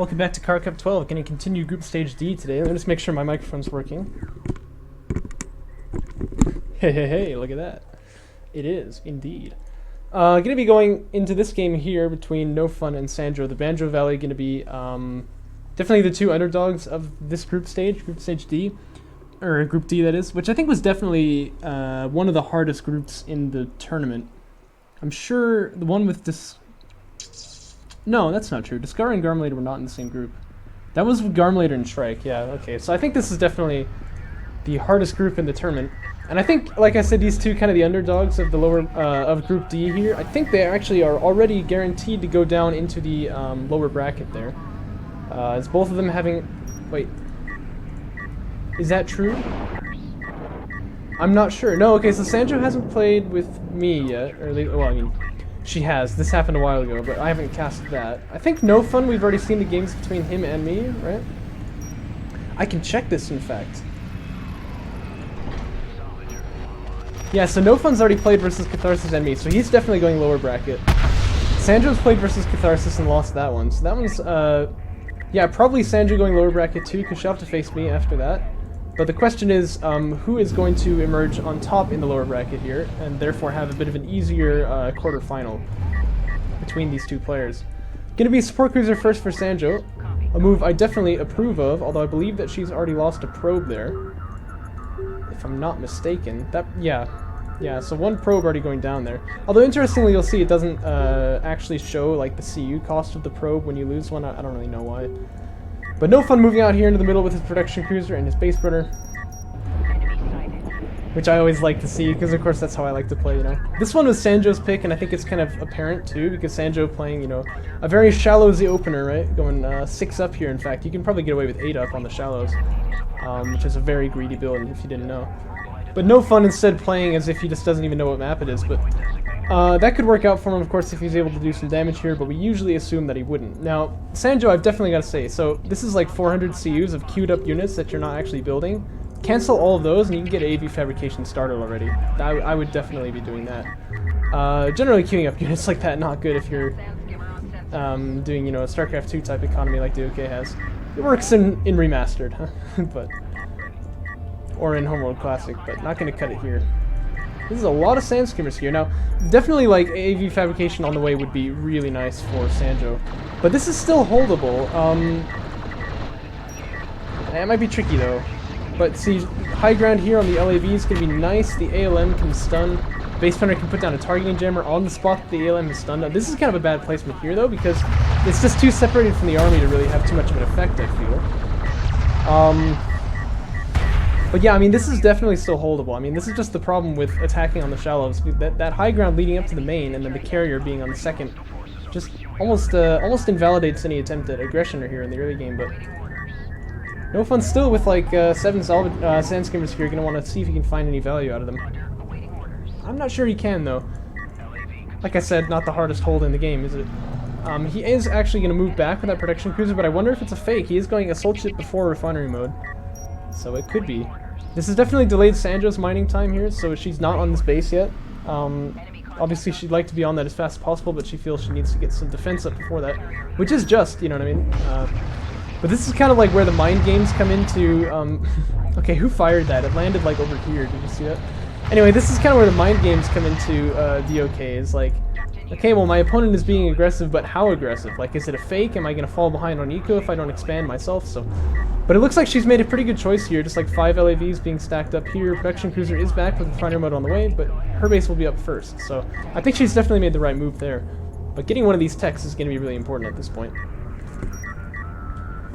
Welcome back to Kharak 12. Going to continue Group Stage D today. Let me just make sure my microphone's working. Hey, look at that. It is, indeed. Going to be going into this game here between NoFun and Sanjo. The Banjo Valley going to be definitely the two underdogs of this Group Stage D. Or Group D, that is. Which I think was definitely one of the hardest groups in the tournament. I'm sure the one with No, that's not true. Discover and Garmulator were not in the same group. That was with Garmulator and Shrike, yeah, okay. So I think this is definitely the hardest group in the tournament. And I think, like I said, these two kind of the underdogs of the lower, of Group D here, I think they actually are already guaranteed to go down into the lower bracket there. Is both of them having... Wait. Is that true? I'm not sure. No, okay, so Sanjo hasn't played with me yet. Or, well, I mean... She has. This happened a while ago, but I haven't cast that. I think NoFun, we've already seen the games between him and me, right? I can check this, in fact. Yeah, so NoFun's already played versus Catharsis and me, so he's definitely going lower bracket. Sanjo's played versus Catharsis and lost that one, so that one's, yeah, probably Sanjo going lower bracket too, because she'll have to face me after that. But the question is, who is going to emerge on top in the lower bracket here, and therefore have a bit of an easier quarterfinal between these two players. Gonna be support cruiser first for Sanjo, a move I definitely approve of, although I believe that she's already lost a probe there, if I'm not mistaken. Yeah, so one probe already going down there. Although interestingly, you'll see it doesn't actually show like the CU cost of the probe when you lose one. I don't really know why. But NoFun moving out here into the middle with his production cruiser and his base runner, which I always like to see, because of course that's how I like to play, you know. This one was Sanjo's pick, and I think it's kind of apparent too, because Sanjo playing, you know, a very shallow Z opener, right? Going 6 up here, in fact. You can probably get away with 8 up on the shallows, which is a very greedy build, if you didn't know. But NoFun instead playing as if he just doesn't even know what map it is, but that could work out for him, of course, if he's able to do some damage here, but we usually assume that he wouldn't. Now, Sanjo, I've definitely got to say, so this is like 400 CUs of queued up units that you're not actually building. Cancel all of those and you can get AV fabrication started already. I would definitely be doing that. Generally queuing up units like that, not good if you're doing, you know, a StarCraft 2 type economy like DOK has. It works in Remastered, huh? but or in Homeworld Classic, but not going to cut it here. This is a lot of sand skimmers here. Now, definitely like AV fabrication on the way would be really nice for Sanjo, but this is still holdable. It might be tricky though. But see, high ground here on the LAV is going to be nice. The ALM can stun. Base Hunter can put down a targeting jammer on the spot that the ALM is stunned on. This is kind of a bad placement here though, because it's just too separated from the army to really have too much of an effect, I feel. But yeah, I mean, this is definitely still holdable. I mean, this is just the problem with attacking on the shallows. That high ground leading up to the main, and then the carrier being on the second, just almost invalidates any attempt at aggression here in the early game. But NoFun still with like 7 sand skimmers here, gonna want to see if he can find any value out of them. I'm not sure he can though. Like I said, not the hardest hold in the game, is it? He is actually gonna move back with that production cruiser, but I wonder if it's a fake. He is going assault ship before refinery mode, so it could be. This has definitely delayed Sanjo's mining time here, so she's not on this base yet. Obviously she'd like to be on that as fast as possible, but she feels she needs to get some defense up before that, which is just, you know what I mean? But this is kind of like where the mind games come into, okay, who fired that? It landed like over here, did you see that? Anyway, this is kind of where the mind games come into DOK, is like, okay, well my opponent is being aggressive, but how aggressive? Like, is it a fake? Am I going to fall behind on eco if I don't expand myself? So, but it looks like she's made a pretty good choice here, just like 5 LAVs being stacked up here. Production cruiser is back with refinery mode on the way, but her base will be up first. So I think she's definitely made the right move there. But getting one of these techs is going to be really important at this point.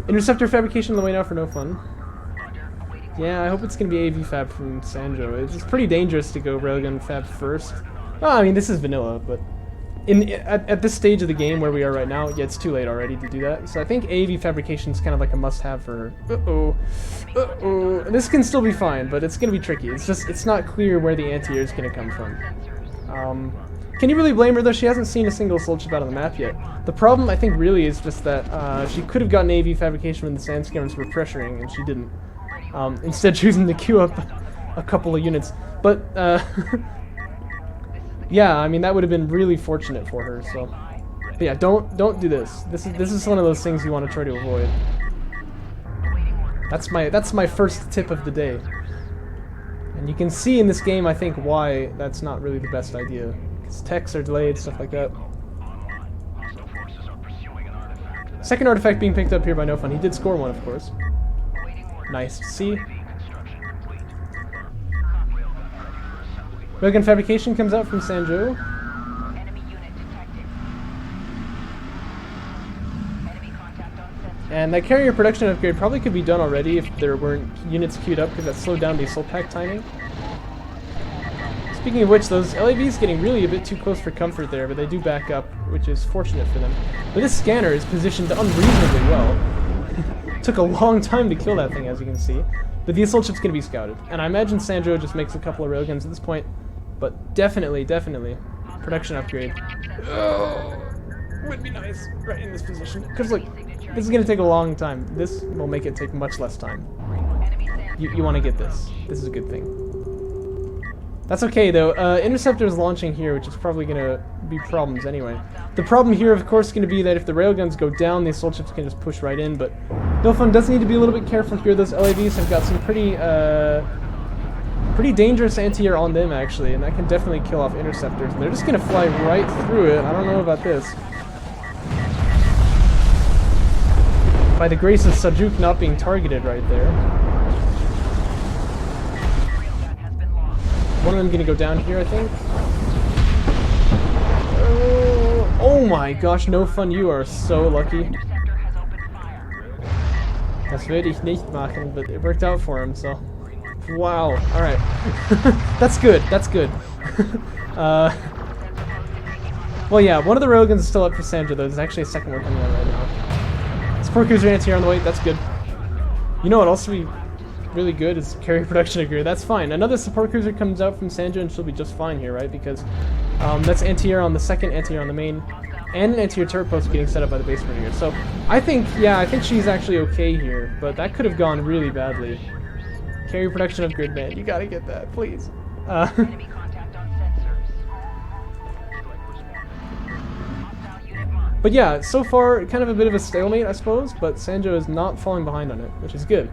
Interceptor fabrication on the way now for NoFun. Yeah, I hope it's going to be AV fab from Sanjo. It's pretty dangerous to go railgun fab first. Well, I mean, this is vanilla, but at this stage of the game where we are right now, yeah, it's too late already to do that. So I think AV fabrication is kind of like a must-have for her. This can still be fine, but it's going to be tricky. It's not clear where the anti-air is going to come from. Can you really blame her though? She hasn't seen a single assault ship out on the map yet. The problem, I think, really is just that she could have gotten AV fabrication when the sand skimmers were pressuring, and she didn't. Instead choosing to queue up a couple of units. But, yeah, I mean, that would have been really fortunate for her, so But yeah, don't do this. This is one of those things you want to try to avoid. That's my first tip of the day. And you can see in this game, I think, why that's not really the best idea. Because techs are delayed, stuff like that. Second artifact being picked up here by NoFun. He did score one, of course. Nice to see. Railgun fabrication comes out from Sanjo. And that carrier production upgrade probably could be done already if there weren't units queued up, because that slowed down the assault pack timing. Speaking of which, those LAVs getting really a bit too close for comfort there, but they do back up, which is fortunate for them. But this scanner is positioned unreasonably well. Took a long time to kill that thing, as you can see. But the assault ship's going to be scouted. And I imagine Sanjo just makes a couple of railguns at this point. But definitely, production upgrade. Oh, would be nice right in this position. Because look, this is going to take a long time. This will make it take much less time. You want to get this. This is a good thing. That's okay though. Interceptor's launching here, which is probably going to be problems anyway. The problem here, of course, is going to be that if the railguns go down, the assault ships can just push right in. But NoFun does need to be a little bit careful here. Those LAVs have got some pretty dangerous anti-air on them, actually, and that can definitely kill off interceptors. And they're just going to fly right through it. I don't know about this. By the grace of Sajuk not being targeted right there. One of them going to go down here, I think. Oh my gosh, NoFun, you are so lucky. Das würde ich nicht machen, but it worked out for him, so... Wow, alright. That's good, that's good. Well, yeah, one of the railguns is still up for Sanjo, though. There's actually a second one coming out right now. Support cruiser anti-air on the way, that's good. You know what else would be really good is carrier production upgrade. That's fine. Another support cruiser comes out from Sanjo and she'll be just fine here, right? Because that's anti-air on the second, anti-air on the main, and an anti-air turret post getting set up by the base mariner. So I think she's actually okay here, but that could have gone really badly. Carrier production upgrade, man. You gotta get that, please. But yeah, so far, kind of a bit of a stalemate, I suppose, but Sanjo is not falling behind on it, which is good.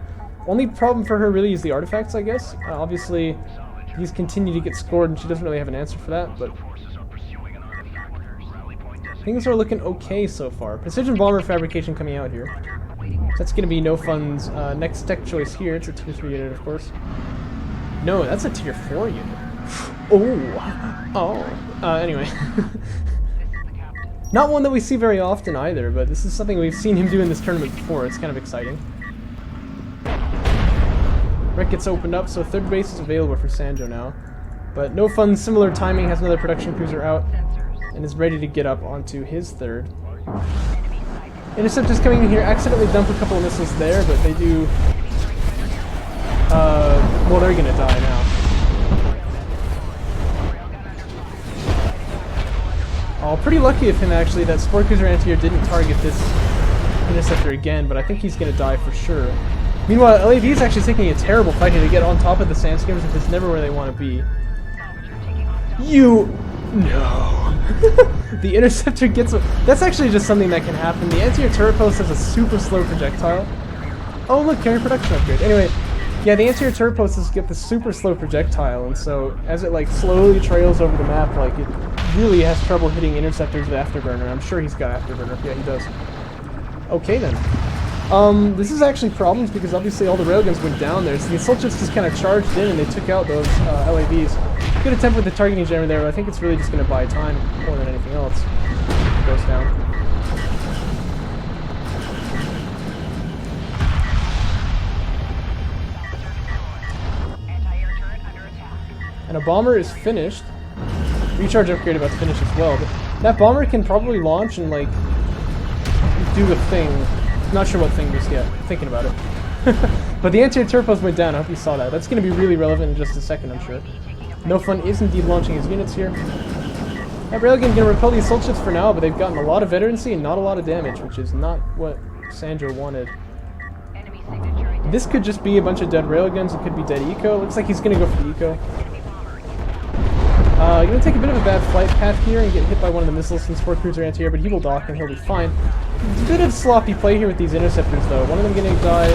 Only problem for her really is the artifacts, I guess. Obviously, he's continued to get scored, and she doesn't really have an answer for that, but... things are looking okay so far. Precision bomber fabrication coming out here. That's going to be NoFun's next tech choice here. It's a tier 3 unit, of course. No, that's a tier 4 unit. Anyway. Not one that we see very often either, but this is something we've seen him do in this tournament before. It's kind of exciting. Wreck gets opened up, so third base is available for Sanjo now. But NoFun, similar timing, has another production cruiser out and is ready to get up onto his third. Interceptors coming in here, accidentally dump a couple of missiles there, but they do... well, they're gonna die now. Oh, pretty lucky of him, actually, that Sport Cruiser anti-air didn't target this interceptor again, but I think he's gonna die for sure. Meanwhile, LAV is actually taking a terrible fight here to get on top of the Sandskimmers, which is never where they want to be. No. The interceptor gets... That's actually just something that can happen. The anti-air turret post has a super slow projectile. Oh, look, carrier production upgrade. Anyway, yeah, the anti-air turret post has got the super slow projectile, and so as it, like, slowly trails over the map, like, it really has trouble hitting interceptors with Afterburner. I'm sure he's got Afterburner. Yeah, he does. Okay, then. This is actually problems because obviously all the railguns went down there, so the assault ships just kind of charged in and they took out those LAVs. Good attempt with the targeting jammer there, but I think it's really just going to buy time more than anything else. It goes down. And a bomber is finished. Recharge upgrade about to finish as well, but that bomber can probably launch and, like, do a thing. Not sure what thing just yet. Thinking about it. But the anti-air turret post went down. I hope you saw that. That's going to be really relevant in just a second, I'm sure. NoFun is indeed launching his units here. That railgun going to repel the assault ships for now, but they've gotten a lot of veterancy and not a lot of damage, which is not what Sanjo wanted. This could just be a bunch of dead railguns. It could be dead eco. Looks like he's going to go for the eco. Gonna take a bit of a bad flight path here and get hit by one of the missiles from Sport Cruiser anti-air, but he will dock and he'll be fine. It's a bit of sloppy play here with these interceptors, though. One of them gonna die.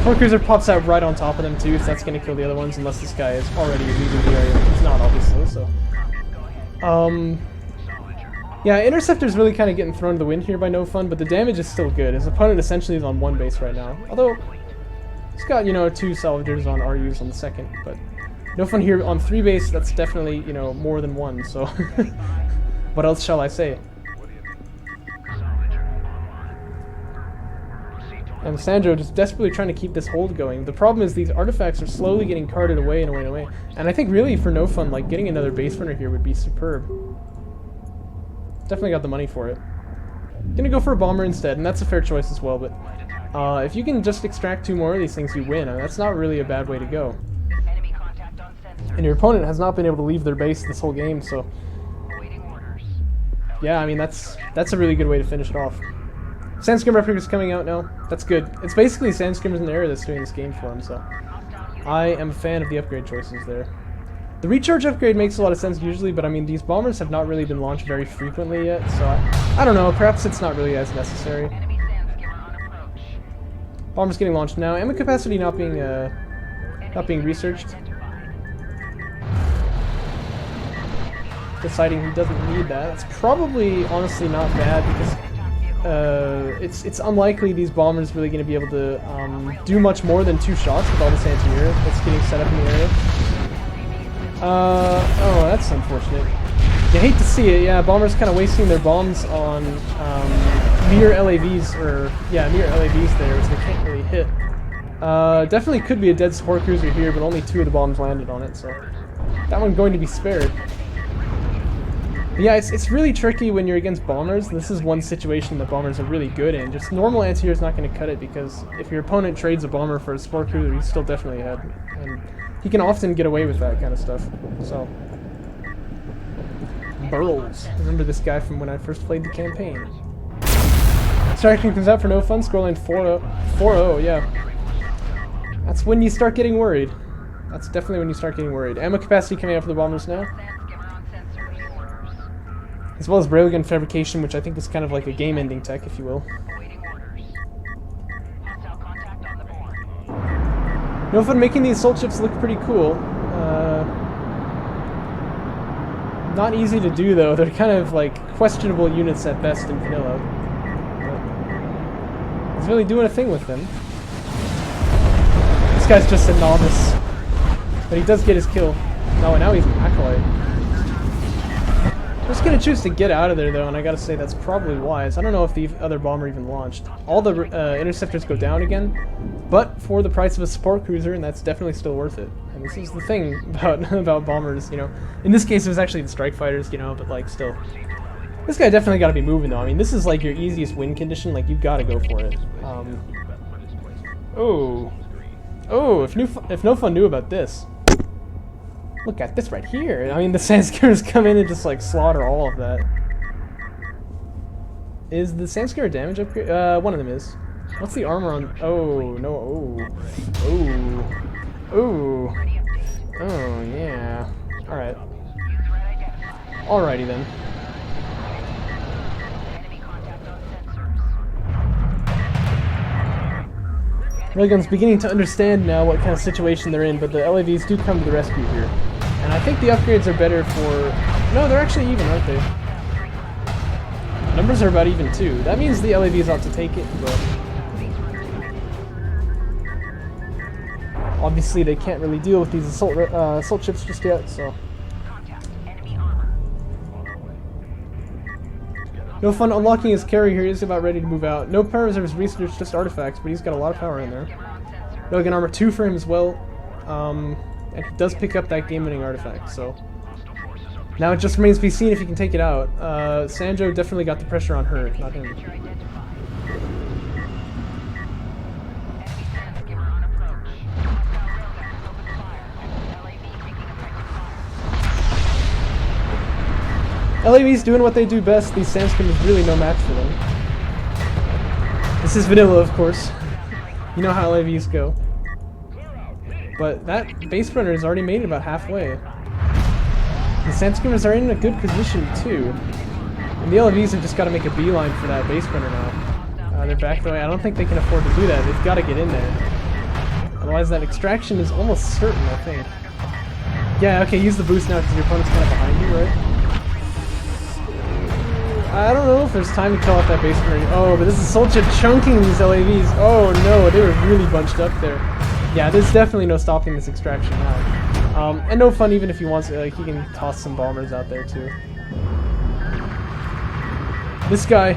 Sport Cruiser pops out right on top of them, too, so that's gonna kill the other ones, unless this guy is already leaving the area, which he's not, obviously, so... Yeah, Interceptor's really kind of getting thrown to the wind here by NoFun, but the damage is still good. His opponent essentially is on one base right now. Although, he's got, you know, 2 salvagers on RUs on the second, but NoFun here on 3 base, that's definitely, you know, more than 1, so... What else shall I say? And Sanjo just desperately trying to keep this hold going. The problem is these artifacts are slowly getting carted away and away and away. And I think really for NoFun, like, getting another base runner here would be superb. Definitely got the money for it. Gonna go for a bomber instead, and that's a fair choice as well, but if you can just extract 2 more of these things, you win. I mean, that's not really a bad way to go. And your opponent has not been able to leave their base this whole game, so... Yeah, I mean, that's a really good way to finish it off. Sandscream replica is coming out now. That's good. It's basically Sandscreamers in the area that's doing this game for him, so... I am a fan of the upgrade choices there. The recharge upgrade makes a lot of sense usually, but I mean, these bombers have not really been launched very frequently yet, so I don't know, perhaps it's not really as necessary. Bomber's getting launched now. Ammo capacity not being researched. Deciding he doesn't need that. It's probably honestly not bad because it's unlikely these bombers really going to be able to do much more than 2 shots with all this anti-air that's getting set up in the area. Oh, that's unfortunate. You hate to see it, yeah, bombers kind of wasting their bombs on near LAVs, or, yeah, near LAVs there, which they can't really hit. Definitely could be a dead support cruiser here, but only 2 of the bombs landed on it, so that one's going to be spared. But yeah, it's really tricky when you're against bombers. This is one situation that bombers are really good in. Just normal anti-air is not going to cut it, because if your opponent trades a bomber for a support cruiser, he's still definitely ahead. And he can often get away with that kind of stuff, so... Burls. Remember this guy from when I first played the campaign. Extraction comes out for NoFun, scoreline 4-0, yeah. That's when you start getting worried. That's definitely when you start getting worried. Ammo capacity coming out for the bombers now. As well as railgun fabrication, which I think is kind of like a game-ending tech, if you will. NoFun making these assault ships look pretty cool. Not easy to do though. They're kind of like questionable units at best in vanilla. But he's really doing a thing with them. This guy's just a novice, but he does get his kill. No, and now he's an acolyte. I'm just gonna choose to get out of there though, and I gotta say that's probably wise. I don't know if the other bomber even launched. All the interceptors go down again, but for the price of a support cruiser, and that's definitely still worth it. And this is the thing about bombers, you know. In this case, it was actually the strike fighters, you know, but like still, this guy definitely got to be moving though. I mean, this is like your easiest win condition. Like you've got to go for it. If NoFun knew about this. Look at this right here. I mean, the Sandscarers come in and just like slaughter all of that. Is the Sandscarer damage upgrade? One of them is. What's the armor on? Oh no! Oh yeah. All right. Alrighty then. Railgun's beginning to understand now what kind of situation they're in, but the LAVs do come to the rescue here. And I think the upgrades are better for... No, they're actually even, aren't they? Numbers are about even too. That means the LAVs ought to take it, but... Obviously they can't really deal with these assault ships just yet, so... NoFun unlocking his carry here. He's about ready to move out. No power reserves research, just artifacts, but he's got a lot of power in there. Railgun armor 2 for him as well. And he does pick up that game-winning artifact, so... Now it just remains to be seen if he can take it out. Sanjo definitely got the pressure on her, not him. LAV's doing what they do best. These Sandscream is really no match for them. This is vanilla, of course. You know how LAVs go. But that base runner has already made it about halfway. The Sand Skimmers are in a good position too. And the LVs have just got to make a beeline for that base runner now. They're back the way. I don't think they can afford to do that. They've got to get in there. Otherwise that extraction is almost certain, I think. Yeah, okay, use the boost now because your opponent's kind of behind you, right? I don't know if there's time to kill off that base runner. Oh, but this is Solcha chunking these LAVs. Oh no, they were really bunched up there. Yeah, there's definitely no stopping this extraction now. And NoFun, even if he wants it, like, he can toss some bombers out there too. This guy,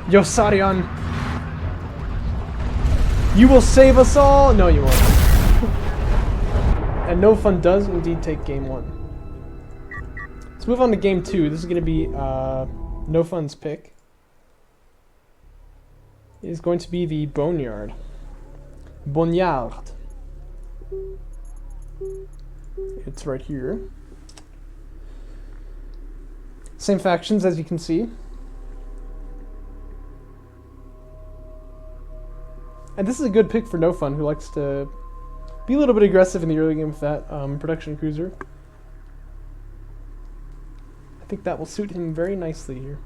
Yosarian, you will save us all! No, you won't. And NoFun does indeed take game 1. Let's move on to game 2. This is going to be NoFun's pick. It is going to be the Boneyard. Boneyard. It's right here. Same factions as you can see. And this is a good pick for NoFun, who likes to be a little bit aggressive in the early game with that production cruiser. I think that will suit him very nicely here.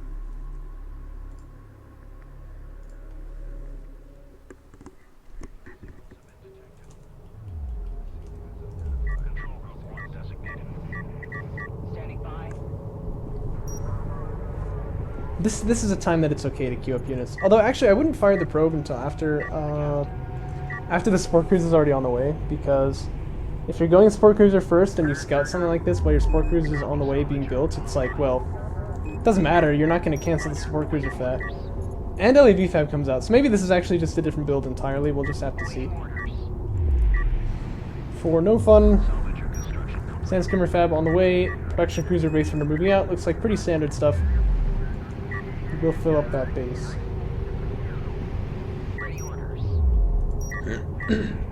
This is a time that it's okay to queue up units. Although actually I wouldn't fire the probe until after the support cruiser is already on the way, because if you're going support cruiser first and you scout something like this while your support cruiser is on the way being built, it's like, well, it doesn't matter, you're not going to cancel the support cruiser for that. And LAV Fab comes out, so maybe this is actually just a different build entirely, we'll just have to see. For NoFun, Sand Skimmer Fab on the way, production cruiser base runner moving out, looks like pretty standard stuff. We'll fill up that base.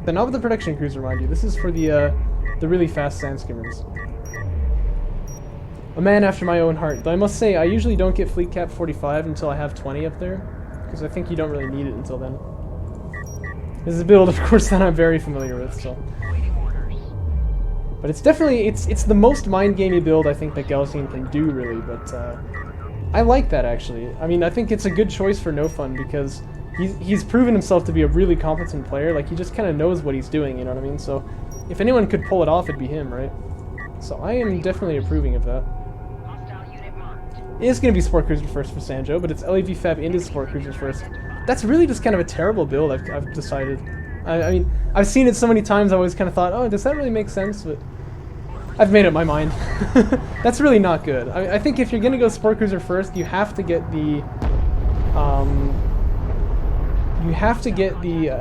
But not with the production cruiser, mind you. This is for the really fast Sand Skimmers. A man after my own heart. Though I must say, I usually don't get fleet cap 45 until I have 20 up there, because I think you don't really need it until then. This is a build, of course, that I'm very familiar with, so. But it's definitely, it's the most mind-gamey build I think that Galaxine can do, really, but I like that, actually. I mean, I think it's a good choice for NoFun, because he's proven himself to be a really competent player. Like, he just kind of knows what he's doing, you know what I mean? So, if anyone could pull it off, it'd be him, right? So I am definitely approving of that. It is going to be Sport Cruiser first for Sanjo, but it's LAV Fab into Sport Cruiser first. That's really just kind of a terrible build, I've decided. I mean, I've seen it so many times, I always kind of thought, oh, does that really make sense? But I've made up my mind. That's really not good. I think if you're going to go Sport Cruiser first, you have to get the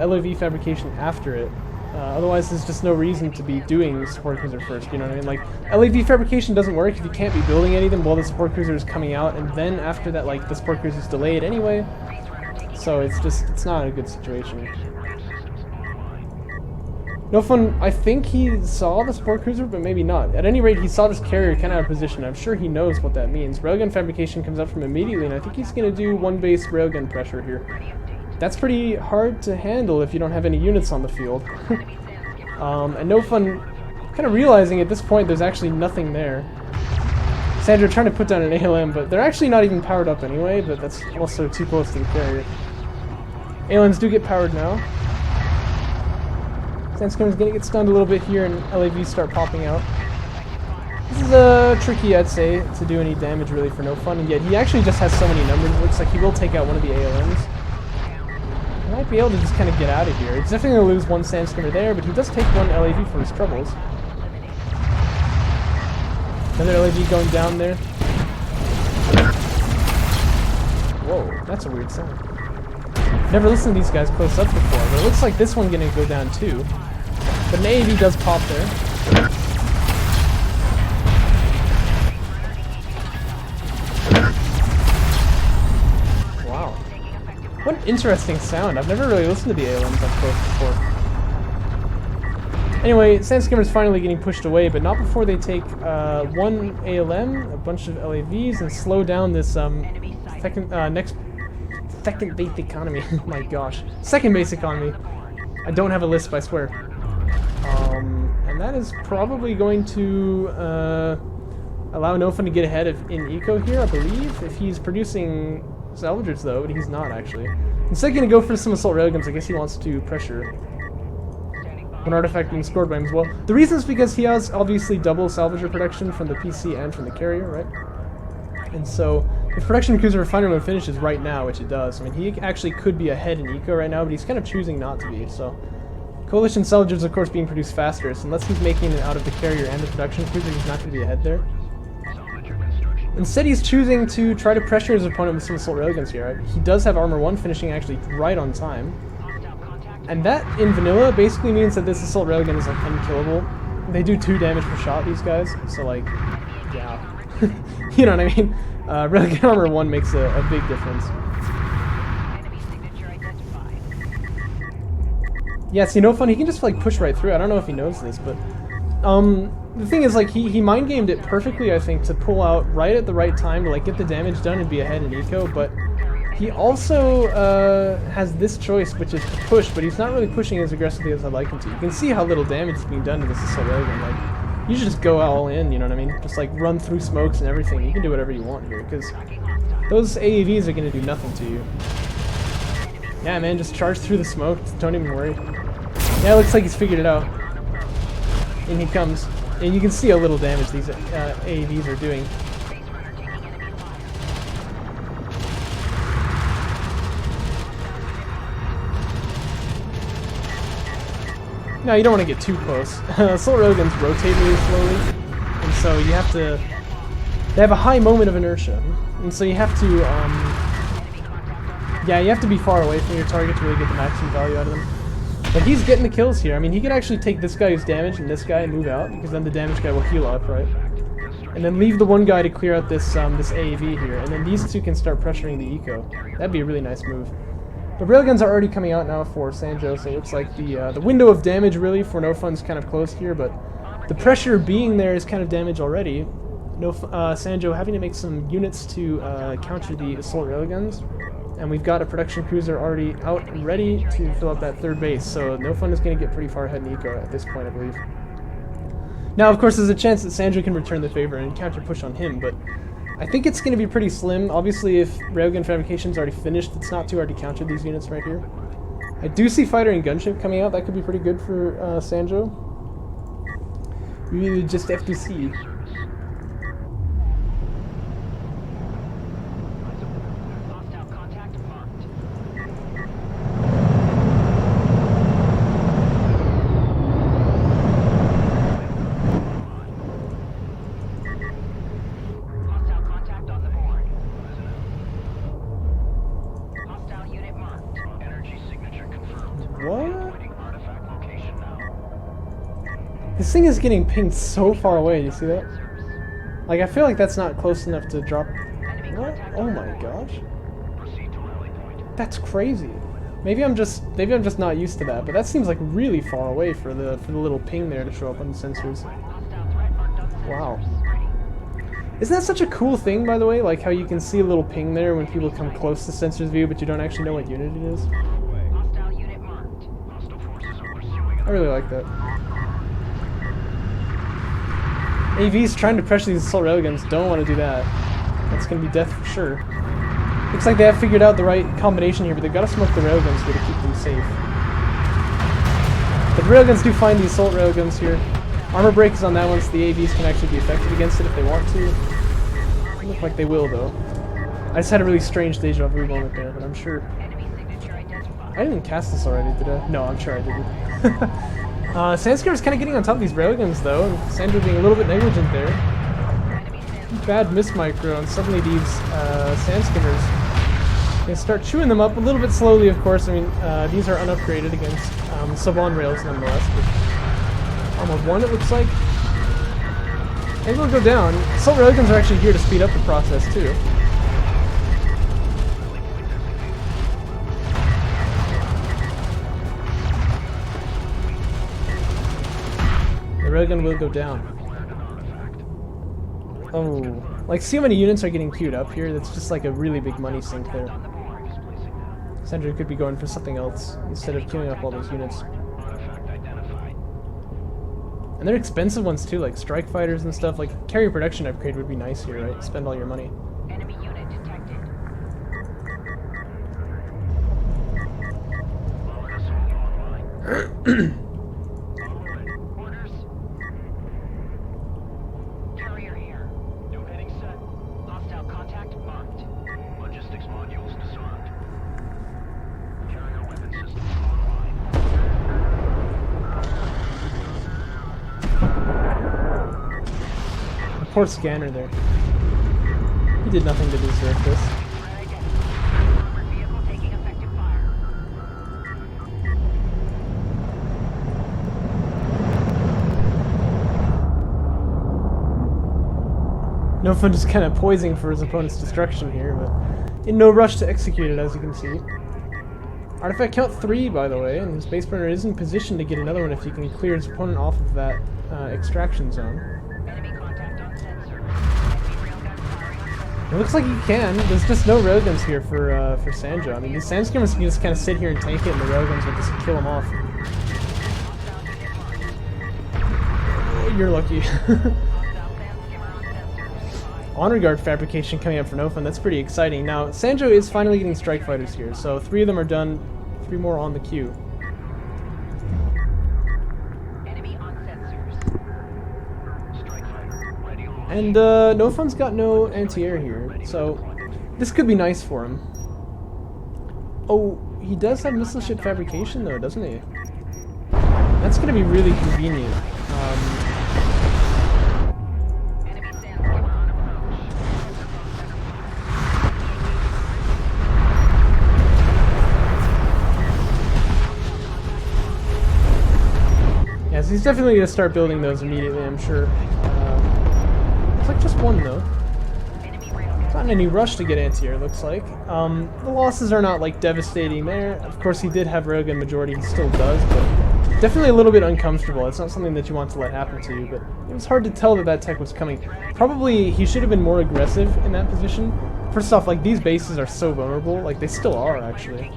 LOV fabrication after it. Otherwise, there's just no reason to be doing Sport Cruiser first, you know what I mean? Like, LAV fabrication doesn't work if you can't be building any of them while the Sport Cruiser is coming out, and then after that, like, the Sport Cruiser is delayed anyway. So it's not a good situation. NoFun, I think he saw the Sport Cruiser, but maybe not. At any rate, he saw this carrier kind of out of position. I'm sure he knows what that means. Railgun fabrication comes up from immediately, and I think he's going to do one base railgun pressure here. That's pretty hard to handle if you don't have any units on the field. And NoFun, kind of realizing at this point there's actually nothing there. Sanjo trying to put down an ALM, but they're actually not even powered up anyway, but that's also too close to the carrier. ALMs do get powered now. Sand Skimmer's gonna get stunned a little bit here, and LAVs start popping out. This is tricky, I'd say, to do any damage really for NoFun, and yet he actually just has so many numbers. It looks like he will take out one of the ALMs. He might be able to just kind of get out of here. He's definitely going to lose one Sand Skimmer there, but he does take one LAV for his troubles. Another LAV going down there. Whoa, that's a weird sound. Never listened to these guys close up before, but it looks like this one's going to go down too. But an AAV does pop there. Wow. What an interesting sound. I've never really listened to the ALMs up close before. Anyway, Sand Skimmer's finally getting pushed away, but not before they take one ALM, a bunch of LAVs, and slow down this second base economy. Oh my gosh. Second base economy. I don't have a lisp, I swear. And that is probably going to allow NoFun to get ahead in eco here, I believe. If he's producing salvagers though, but he's not actually. Instead gonna go for some assault railguns. I guess he wants to pressure. One artifact being scored by him as well. The reason is because he has obviously double salvager production from the PC and from the carrier, right? And so if production cruiser refinery mode finishes right now, which it does, I mean he actually could be ahead in eco right now, but he's kind of choosing not to be. So coalition salvagers of course being produced faster, so unless he's making it out of the carrier and the production cruiser, he's not going to be ahead there. Instead, he's choosing to try to pressure his opponent with some assault railguns here. Right? He does have armor 1 finishing actually right on time. And that, in vanilla, basically means that this assault railgun is like unkillable. They do 2 damage per shot, these guys. So like, yeah. You know what I mean? Railgun armor 1 makes a big difference. Yeah, see, NoFun, he can just like push right through. I don't know if he knows this, but the thing is, like, he mind gamed it perfectly, I think, to pull out right at the right time to like get the damage done and be ahead in eco. But he also has this choice, which is to push, but he's not really pushing as aggressively as I'd like him to. You can see how little damage is being done to this assault railgun. Like, you should just go all in, you know what I mean? Just like run through smokes and everything. You can do whatever you want here, because those AAVs are going to do nothing to you. Yeah, man, just charge through the smoke. Don't even worry. Yeah, it looks like he's figured it out. And he comes. And you can see how little damage these AAVs are doing. Now, you don't want to get too close. Assault railguns rotate really slowly. And so you have to... They have a high moment of inertia. And so you have to... yeah, you have to be far away from your target to really get the maximum value out of them. But he's getting the kills here. I mean, he could actually take this guy who's damaged and this guy and move out, because then the damaged guy will heal up, right? And then leave the one guy to clear out this this AAV here, and then these two can start pressuring the eco. That'd be a really nice move. But railguns are already coming out now for Sanjo, so it looks like the window of damage really for NoFun's kind of close here, but the pressure being there is kind of damage already. Sanjo having to make some units to counter the assault railguns. And we've got a production cruiser already out and ready to fill up that third base, so NoFun is going to get pretty far ahead in eco at this point, I believe. Now, of course, there's a chance that Sanjo can return the favor and counter push on him, but I think it's going to be pretty slim. Obviously, if railgun fabrication's already finished, it's not too hard to counter these units right here. I do see fighter and gunship coming out. That could be pretty good for Sanjo. We really just have to see. This thing is getting pinged so far away, you see that? Like, I feel like that's not close enough to drop... What? Oh my gosh. That's crazy. Maybe I'm just not used to that, but that seems like really far away for the little ping there to show up on the sensors. Wow. Isn't that such a cool thing, by the way? Like how you can see a little ping there when people come close to sensors view, but you don't actually know what unit it is? I really like that. AV's trying to pressure these assault railguns. Don't want to do that. That's going to be death for sure. Looks like they have figured out the right combination here, but they've got to smoke the railguns here to keep them safe. But the railguns do find the assault railguns here. Armor break is on that one, so the AVs can actually be effective against it if they want to. Doesn't look like they will, though. I just had a really strange deja vu moment there, but I'm sure... I didn't cast this already, did I? No, I'm sure I didn't. Sandscare's kind of getting on top of these railguns, though, and Sanjo being a little bit negligent there. Bad miss micro, and suddenly these Sandskimmers, they start chewing them up a little bit slowly, of course. I mean, these are unupgraded against sub-on rails, nonetheless. But armor 1, it looks like. Maybe we'll go down. Assault railguns are actually here to speed up the process, too. The railgun will go down. Oh, like see how many units are getting queued up here? That's just like a really big money sink there. Sanjo could be going for something else instead of queuing up all those units. And they're expensive ones too, like strike fighters and stuff. Like carrier production upgrade would be nice here, right? Spend all your money. Enemy unit detected. Orders. Carrier here. New heading set. Hostile contact marked. Logistics modules disarmed. Carrier weapon system online. Poor scanner there. He did nothing to deserve this. Armored vehicle taking effective fire. NoFun just kind of poising for his opponent's destruction here, but in no rush to execute it, as you can see. Artifact count 3, by the way, and his base burner is in position to get another one if he can clear his opponent off of that extraction zone. Enemy contact on sensor. Enemy railgun firing on sensor. It looks like he can. There's just no railguns here for Sanjo. I mean, these Sandscammers can just kind of sit here and tank it, and the railguns will just kill him off. Hostile unit marked. Oh, you're lucky. Hostile Sandscammer on sensor. Honor Guard fabrication coming up for NoFun. That's pretty exciting. Now, Sanjo is finally getting strike fighters here, so 3 of them are done. 3 more on the queue. Enemy on sensors. And NoFun's got no anti-air here, so this could be nice for him. Oh, he does have missile ship fabrication though, doesn't he? That's going to be really convenient. Enemy Sandscammer on approach. Yeah, so he's definitely going to start building those immediately, I'm sure. Looks like just one though. Enemy railgun. Not in any rush to get anti-air, looks like. The losses are not like devastating there. Of course, he did have railgun majority, he still does, but definitely a little bit uncomfortable. It's not something that you want to let happen to you, but it was hard to tell that that tech was coming. Probably he should have been more aggressive in that position. First off, like these bases are so vulnerable, like they still are actually.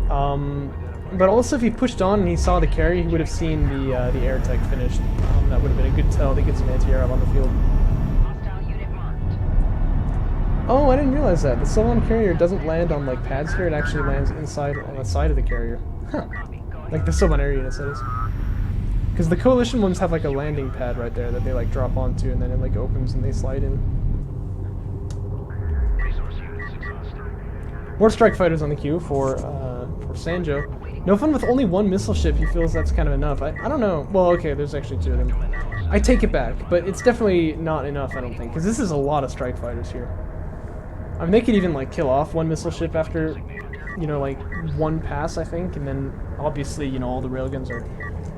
But also if he pushed on and he saw the carry, he would have seen the air tech finished. That would have been a good tell to get some anti-air out on the field. Hostile unit marked. Oh, I didn't realize that. The Solon carrier doesn't land on like pads here, it actually lands inside on the side of the carrier. Huh. Like the Solon air units, that is. Because the Coalition ones have like a landing pad right there that they like drop onto and then it like opens and they slide in. Resource units exhausted. More strike fighters on the queue for Sanjo. NoFun with only 1 missile ship, he feels that's kind of enough. I don't know. Well, okay, there's actually 2 of them. I take it back, but it's definitely not enough, I don't think, because this is a lot of strike fighters here. I mean, they could even like kill off 1 missile ship after, you know, like 1 pass, I think, and then obviously, you know, all the railguns are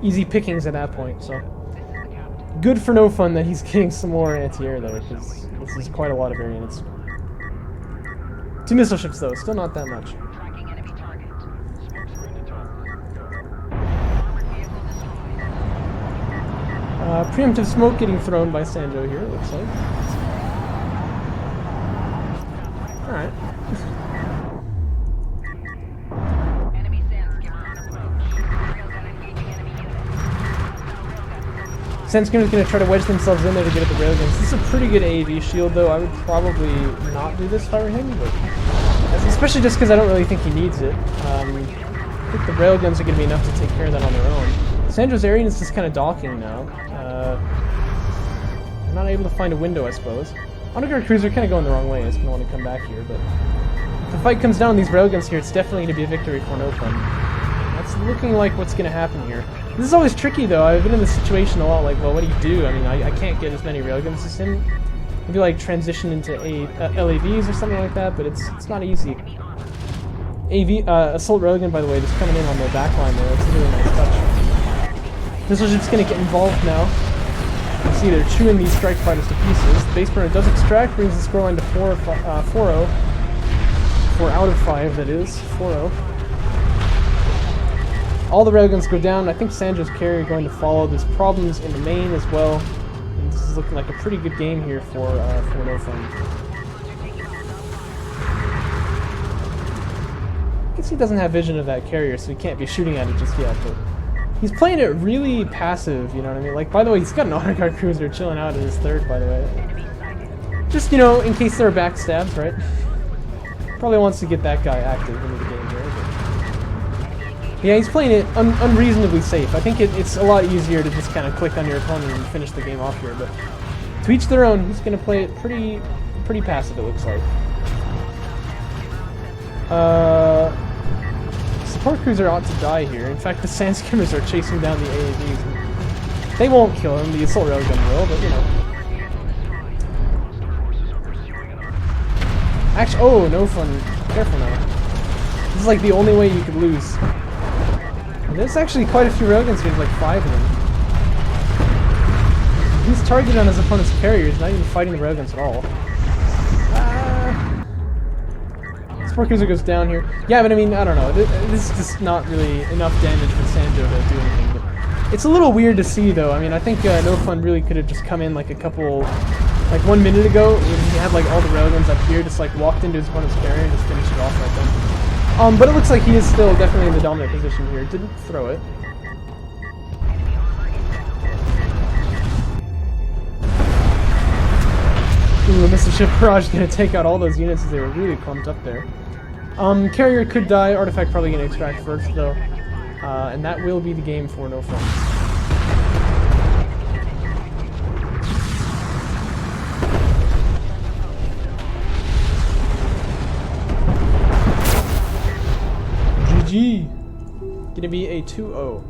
easy pickings at that point. So good for NoFun that he's getting some more anti-air though, because this is quite a lot of air units. 2 missile ships though, still not that much. Tracking enemy target. Smoke screen to target. Armored vehicle destroyed. Preemptive smoke getting thrown by Sanjo here, it looks like. Alright. Enemy Sandscammer on approach. Railgun engaging enemy units. Sandscammer's going to try to wedge themselves in there to get at the railguns. This is a pretty good AAV shield though. I would probably not do this if I were him, but especially just because I don't really think he needs it. I think the railguns are going to be enough to take care of that on their own. Sanjo's area is just kind of docking now. I'm not able to find a window, I suppose. Honor Guard cruiser kind of going the wrong way. It's going to want to come back here, but if the fight comes down on these railguns here, it's definitely going to be a victory for NoFun. That's looking like what's going to happen here. This is always tricky though. I've been in this situation a lot. Like, well, what do you do? I mean, I can't get as many railguns as him. Maybe like transition into LAVs or something like that, but it's not easy. Assault railgun, by the way, just coming in on the back line there. It's a really nice touch. Missile ship's going to get involved now. You can see they're chewing these strike fighters to pieces. The base burner does extract, brings the scoreline to 4-0. 4 out of 5, that is. 4-0. All the railguns go down. I think Sanjo's carrier going to follow. There's problems in the main as well. And this is looking like a pretty good game here for NoFun. I guess he doesn't have vision of that carrier, so he can't be shooting at it just yet, but He's playing it really passive, you know what I mean? Like, by the way, he's got an autoguard cruiser chilling out in his third, by the way. Just, you know, in case there are backstabs, right? Probably wants to get that guy active into the game here. But yeah, he's playing it unreasonably safe. I think it's a lot easier to just kind of click on your opponent and finish the game off here, but to each their own. He's going to play it pretty passive, it looks like. Support cruiser ought to die here. In fact, the sand skimmers are chasing down the AAVs. They won't kill him. The assault railgun will, but you know. Actually, oh, NoFun. Careful now. This is like the only way you could lose. And there's actually quite a few railguns here, like 5 of them. He's targeted on his opponent's carriers, not even fighting the railguns at all. Support cruiser goes down here. Yeah, but I mean, I don't know. This is just not really enough damage for Sanjo to do anything. But it's a little weird to see, though. I mean, I think NoFun really could have just come in like like 1 minute ago, when he had like all the railguns up here, just like walked into his opponent's carrier and just finished it off right then. But it looks like he is still definitely in the dominant position here. Didn't throw it. Ooh, a missile ship barrage gonna take out all those units as they were really clumped up there. Carrier could die. Artifact probably gonna extract first though, and that will be the game for NoFun. GG. Gonna be a 2-0.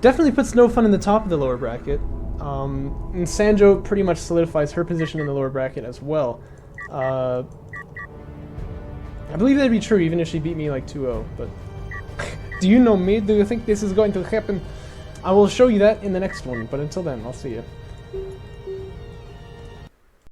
Definitely puts NoFun in the top of the lower bracket. And Sanjo pretty much solidifies her position in the lower bracket as well. I believe that'd be true even if she beat me like 2-0, but do you know me? Do you think this is going to happen? I will show you that in the next one, but until then, I'll see you.